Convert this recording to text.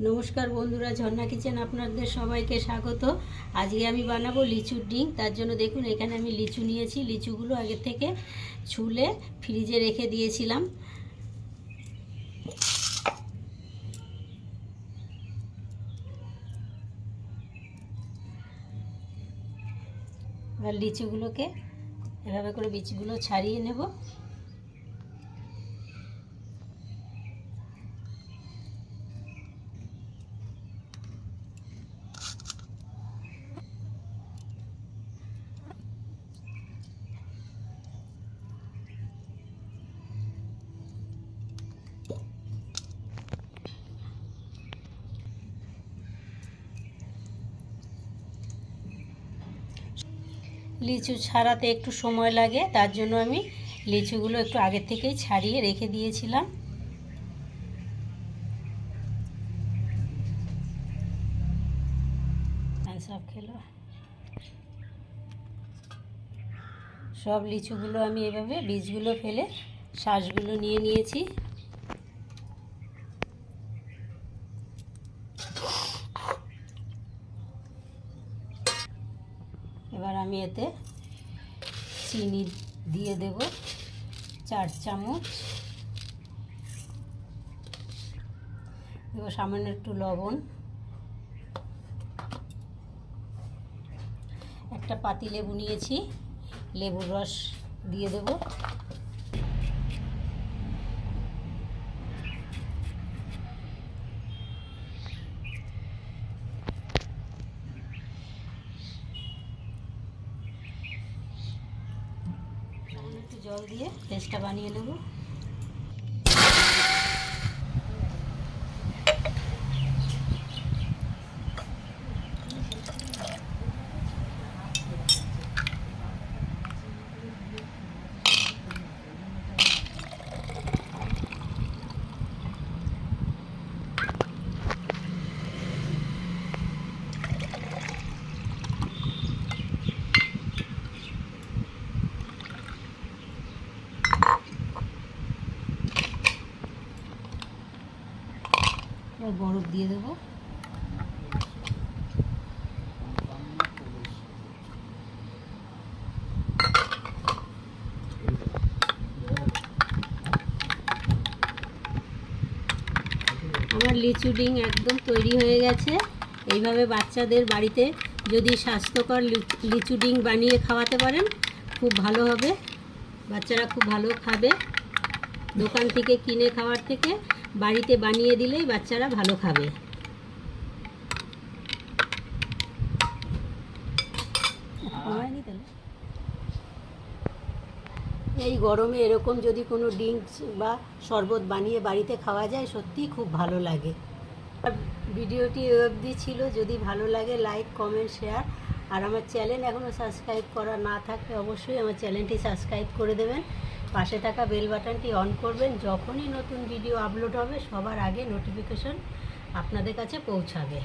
নমস্কার বন্ধুরা, ঝর্ণা কিচেন আপনাদের সবাইকে স্বাগত। আজকে আমি বানাবো লিচুর ডিম। তার জন্য দেখুন এখানে আমি লিচু নিয়েছি। লিচুগুলো আগে থেকে ছুলে ফ্রিজে রেখে দিয়েছিলাম। এবার লিচুগুলোকে এভাবে করে বীজগুলো ছাড়িয়ে নেব। লিচু ছাড়াতে একটু সময় লাগে, তার জন্য আমি লিচুগুলো একটু আগে থেকেই ছাড়িয়ে রেখে দিয়েছিলাম। সব লিচুগুলো আমি এভাবে বীজগুলো ফেলে শ্বাসগুলো নিয়ে নিয়েছি। এবার আমি এতে চিনি দিয়ে দেব 4 চামচ, দেব সামান্য একটু লবণ, একটা পাতি লেবু নিয়েছি, লেবুর রস দিয়ে দেব। একটু জল দিয়ে পেস্টটা বানিয়ে নেব। বরফ দিয়ে দেবো। আমার লিচু ডিম একদম তৈরি হয়ে গেছে। এইভাবে বাচ্চাদের বাড়িতে যদি স্বাস্থ্যকর লিচু ডিম বানিয়ে খাওয়াতে পারেন খুব ভালো হবে, বাচ্চারা খুব ভালো খাবে। দোকান থেকে কিনে খাওয়ার থেকে বাড়িতে বানিয়ে দিলেই বাচ্চারা ভালো খাবে। এই গরমে এরকম যদি কোনো ড্রিঙ্কস বা শরবত বানিয়ে বাড়িতে খাওয়া যায় সত্যিই খুব ভালো লাগে। ভিডিওটি অবধি ছিল, যদি ভালো লাগে লাইক কমেন্ট শেয়ার, আর আমার চ্যানেল এখনও সাবস্ক্রাইব করা না থাকলে অবশ্যই আমার চ্যানেলটি সাবস্ক্রাইব করে দেবেন। পাশে থাকা বেল বাটনটি অন করবেন, যখনই নতুন ভিডিও আপলোড হবে সবার আগে নোটিফিকেশন আপনাদের কাছে পৌঁছাবে।